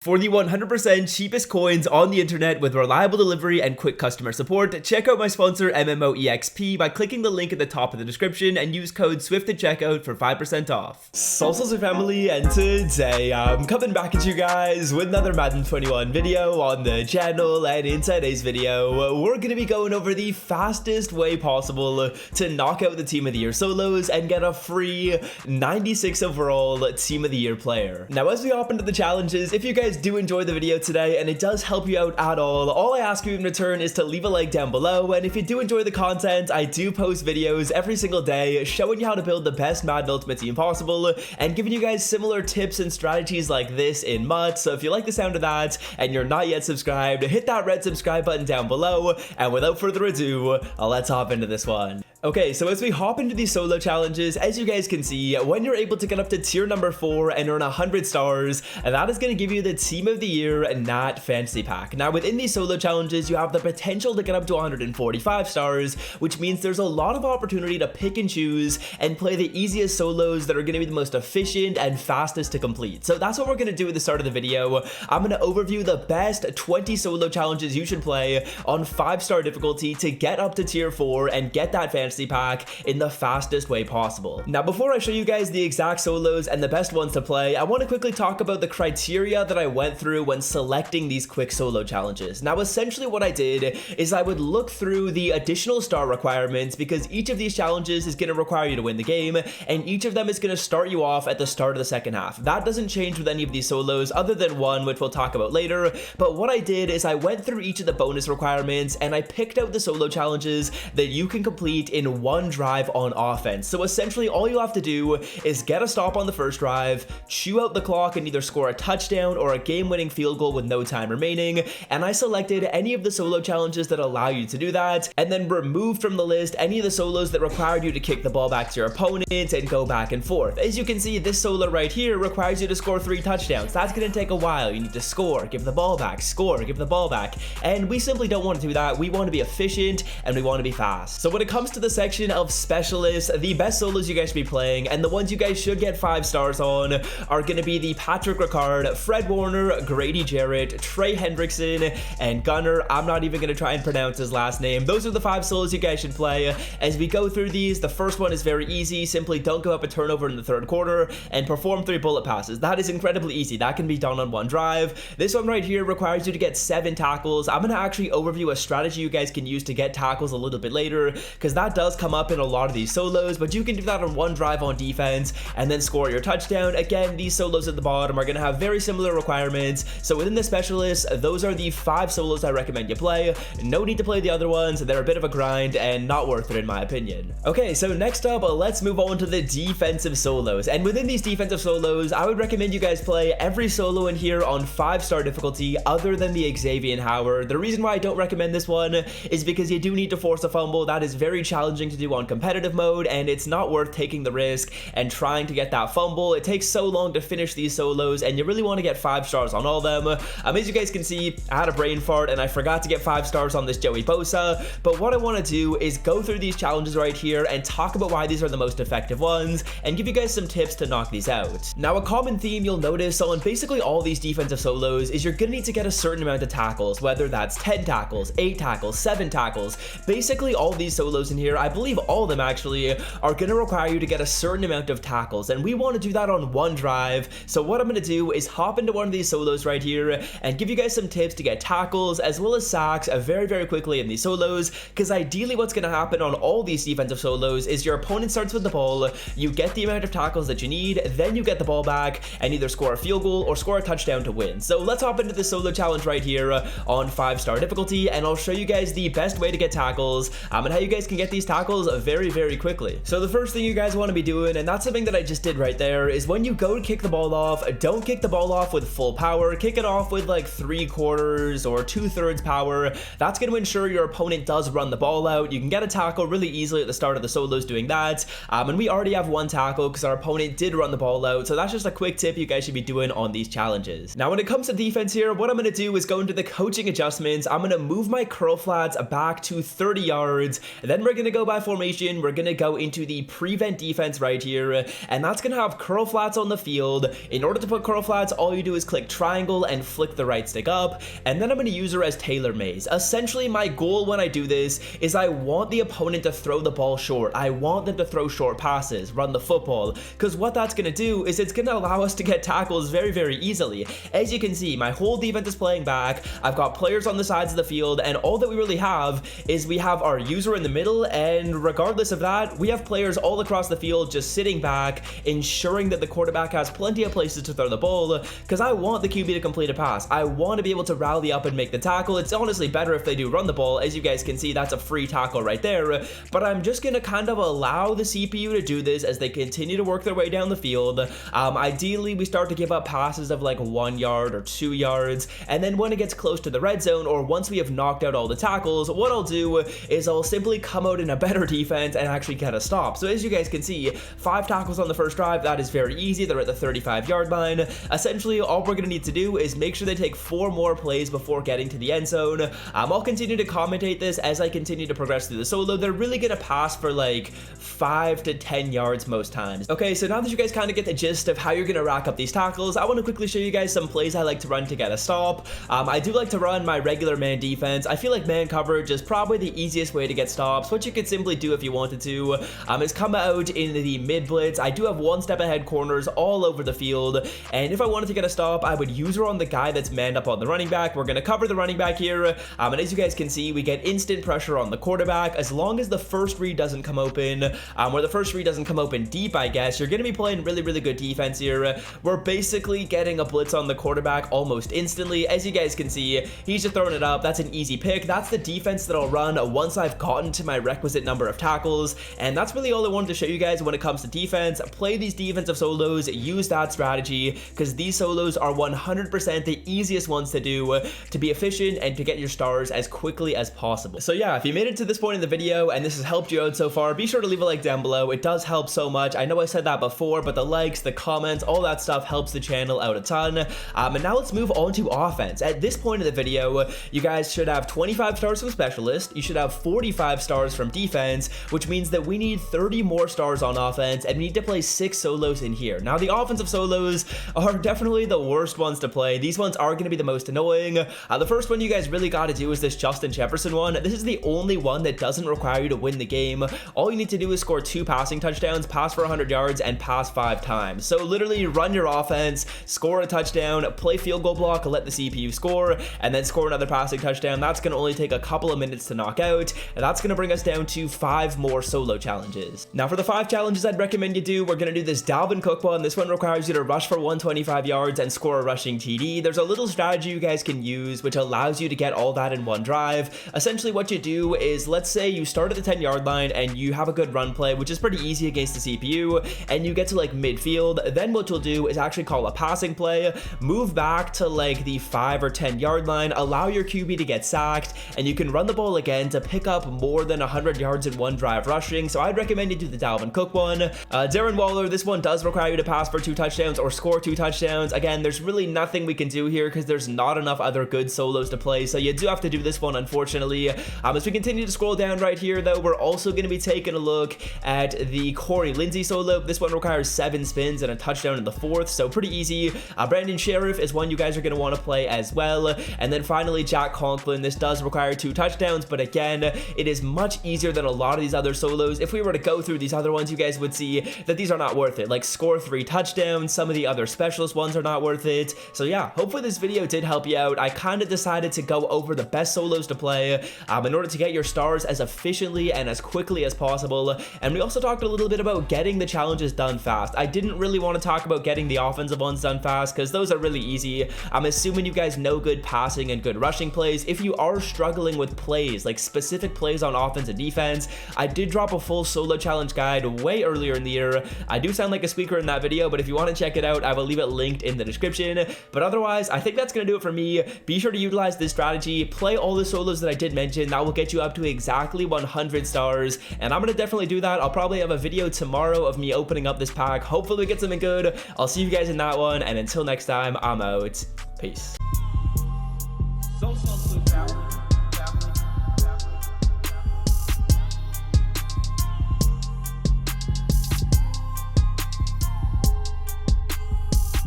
For the 100% cheapest coins on the internet with reliable delivery and quick customer support, check out my sponsor MMOEXP by clicking the link at the top of the description and use code SWIFT at checkout for 5% off. Salsas family, and today I'm coming back at you guys with another Madden 21 video on the channel, and in today's video we're going to be going over the fastest way possible to knock out the Team of the Year solos and get a free 96 overall Team of the Year player. Now as we hop into the challenges, if you guys do enjoy the video today and it does help you out at all I ask you in return is to leave a like down below. And if you do enjoy the content, I do post videos every single day showing you how to build the best Madden Ultimate team possible and giving you guys similar tips and strategies like this in MUT. So if you like the sound of that and you're not yet subscribed, hit that red subscribe button down below, and without further ado, let's hop into this one. Okay, so as we hop into these solo challenges, as you guys can see, when you're able to get up to tier number 4 and earn 100 stars, that is going to give you the Team of the Year Nat Fantasy Pack. Now within these solo challenges, you have the potential to get up to 145 stars, which means there's a lot of opportunity to pick and choose and play the easiest solos that are going to be the most efficient and fastest to complete. So that's what we're going to do at the start of the video. I'm going to overview the best 20 solo challenges you should play on 5-star difficulty to get up to tier 4 and get that fantasy pack in the fastest way possible. Now before I show you guys the exact solos and the best ones to play, I want to quickly talk about the criteria that I went through when selecting these quick solo challenges. Now essentially what I did is I would look through the additional star requirements, because each of these challenges is going to require you to win the game, and each of them is going to start you off at the start of the second half. That doesn't change with any of these solos other than one, which we'll talk about later. But what I did is I went through each of the bonus requirements and I picked out the solo challenges that you can complete in one drive on offense. So essentially all you have to do is get a stop on the first drive, chew out the clock, and either score a touchdown or a game-winning field goal with no time remaining. And I selected any of the solo challenges that allow you to do that, and then removed from the list any of the solos that required you to kick the ball back to your opponent and go back and forth. As you can see, this solo right here requires you to score 3 touchdowns. That's going to take a while. You need to score, give the ball back, score, give the ball back, and we simply don't want to do that. We want to be efficient and we want to be fast. So when it comes to the section of specialists, the best solos you guys should be playing and the ones you guys should get 5 stars on are going to be the Patrick Ricard, Fred Warner, Grady Jarrett, Trey Hendrickson, and Gunner. I'm not even going to try and pronounce his last name. Those are the 5 solos you guys should play. As we go through these, the first one is very easy. Simply don't go up a turnover in the third quarter and perform 3 bullet passes. That is incredibly easy. That can be done on one drive. This one right here requires you to get 7 tackles. I'm going to actually overview a strategy you guys can use to get tackles a little bit later, because that does come up in a lot of these solos, but you can do that on one drive on defense and then score your touchdown. Again, these solos at the bottom are going to have very similar requirements. So within the specialists, those are the 5 solos I recommend you play. No need to play the other ones. They're a bit of a grind and not worth it in my opinion. Okay, so next up, let's move on to the defensive solos. And within these defensive solos, I would recommend you guys play every solo in here on 5-star difficulty other than the Xavier Howard. The reason why I don't recommend this one is because you do need to force a fumble. That is very challenging to do on competitive mode, and it's not worth taking the risk and trying to get that fumble. It takes so long to finish these solos, and you really want to get 5 stars on all of them. As you guys can see, I had a brain fart and I forgot to get 5 stars on this Joey Bosa, but what I want to do is go through these challenges right here and talk about why these are the most effective ones and give you guys some tips to knock these out. Now a common theme you'll notice on basically all these defensive solos is you're gonna need to get a certain amount of tackles, whether that's 10 tackles, 8 tackles, 7 tackles. Basically all these solos in here, I believe all of them actually, are going to require you to get a certain amount of tackles, and we want to do that on one drive. So what I'm going to do is hop into one of these solos right here and give you guys some tips to get tackles as well as sacks very quickly in these solos, because ideally what's going to happen on all these defensive solos is your opponent starts with the ball, you get the amount of tackles that you need, then you get the ball back and either score a field goal or score a touchdown to win. So let's hop into the solo challenge right here on 5-star difficulty, and I'll show you guys the best way to get tackles and how you guys can get these tackles very quickly. So the first thing you guys want to be doing, and that's something that I just did right there, is when you go to kick the ball off, don't kick the ball off with full power. Kick it off with like 3/4 or 2/3 power. That's going to ensure your opponent does run the ball out. You can get a tackle really easily at the start of the solos doing that, and we already have 1 tackle because our opponent did run the ball out. So that's just a quick tip you guys should be doing on these challenges. Now when it comes to defense here, what I'm going to do is go into the coaching adjustments. I'm going to move my curl flats back to 30 yards, and then we're going gonna go by formation. We're gonna go into the prevent defense right here, and that's gonna have curl flats on the field. In order to put curl flats, all you do is click triangle and flick the right stick up, and then I'm gonna use her as Taylor Mays. Essentially, my goal when I do this is I want the opponent to throw the ball short. I want them to throw short passes, run the football, because what that's gonna do is it's gonna allow us to get tackles very, very easily. As you can see, my whole defense is playing back. I've got players on the sides of the field, and all that we really have is we have our user in the middle, and regardless of that, we have players all across the field just sitting back, ensuring that the quarterback has plenty of places to throw the ball, because I want the QB to complete a pass. I want to be able to rally up and make the tackle. It's honestly better if they do run the ball. As you guys can see, that's a free tackle right there, but I'm just going to kind of allow the CPU to do this as they continue to work their way down the field. Ideally, we start to give up passes of like 1 yard or 2 yards, and then when it gets close to the red zone, or once we have knocked out all the tackles, what I'll do is I'll simply come out in a better defense and actually get a stop. So as you guys can see, 5 tackles on the first drive. That is very easy. They're at the 35-yard line. Essentially, all we're going to need to do is make sure they take 4 more plays before getting to the end zone. I'll continue to commentate this as I continue to progress through the solo. They're really going to pass for like 5 to 10 yards most times. Okay, so now that you guys kind of get the gist of how you're going to rack up these tackles, I want to quickly show you guys some plays I like to run to get a stop. I do like to run my regular man defense. I feel like man coverage is probably the easiest way to get stops. What you could simply do if you wanted to is come out in the mid blitz. I do have 1 step ahead corners all over the field, and if I wanted to get a stop, I would use her on the guy that's manned up on the running back. We're going to cover the running back here, and as you guys can see, we get instant pressure on the quarterback. As long as the first read doesn't come open, or the first read doesn't come open deep, I guess, you're going to be playing really, really good defense here. We're basically getting a blitz on the quarterback almost instantly. As you guys can see, he's just throwing it up. That's an easy pick. That's the defense that I'll run once I've gotten to my requisite number of tackles, and that's really all I wanted to show you guys when it comes to defense. Play these defensive solos, use that strategy, because these solos are 100% the easiest ones to do to be efficient and to get your stars as quickly as possible. So yeah, if you made it to this point in the video and this has helped you out so far, be sure to leave a like down below. It does help so much. I know I said that before, but the likes, the comments, all that stuff helps the channel out a ton. And now let's move on to offense. At this point in the video, you guys should have 25 stars from specialist. You should have 45 stars from defense, which means that we need 30 more stars on offense, and we need to play 6 solos in here. Now, the offensive solos are definitely the worst ones to play. These ones are going to be the most annoying. The first one you guys really got to do is this Justin Jefferson one. This is the only one that doesn't require you to win the game. All you need to do is score 2 passing touchdowns, pass for 100 yards, and pass 5 times. So literally run your offense, score a touchdown, play field goal block, let the CPU score, and then score another passing touchdown. That's going to only take a couple of minutes to knock out, and that's going to bring us down to 5 more solo challenges. Now for the 5 challenges I'd recommend you do, we're going to do this Dalvin Cook one. This one requires you to rush for 125 yards and score a rushing TD. There's a little strategy you guys can use which allows you to get all that in one drive. Essentially what you do is, let's say you start at the 10-yard line and you have a good run play, which is pretty easy against the CPU, and you get to like midfield. Then what you'll do is actually call a passing play, move back to like the 5 or 10-yard line, allow your QB to get sacked, and you can run the ball again to pick up more than 100 yards in one drive rushing. So I'd recommend you do the Dalvin Cook one. Darren Waller, this one does require you to pass for 2 touchdowns or score 2 touchdowns. Again, there's really nothing we can do here because there's not enough other good solos to play, so you do have to do this one, unfortunately. As we continue to scroll down right here, though, we're also going to be taking a look at the Corey Lindsey solo. This one requires 7 spins and a touchdown in the 4th, so pretty easy. Brandon Sheriff is one you guys are going to want to play as well. And then finally, Jack Conklin. This does require 2 touchdowns, but again, it is much easier than a lot of these other solos. If we were to go through these other ones, you guys would see that these are not worth it. Like score 3 touchdowns, some of the other specialist ones are not worth it. So yeah, hopefully this video did help you out. I kind of decided to go over the best solos to play in order to get your stars as efficiently and as quickly as possible. And we also talked a little bit about getting the challenges done fast. I didn't really want to talk about getting the offensive ones done fast because those are really easy. I'm assuming you guys know good passing and good rushing plays. If you are struggling with plays, like specific plays on offense and defense, I did drop a full solo challenge guide way earlier in the year. I do sound like a squeaker in that video, but if you want to check it out, I will leave it linked in the description. But otherwise, I think that's going to do it for me. Be sure to utilize this strategy, play all the solos that I did mention. That will get you up to exactly 100 stars, and I'm going to definitely do that. I'll probably have a video tomorrow of me opening up this pack. Hopefully we get something good. I'll see you guys in that one, and until next time, I'm out. Peace.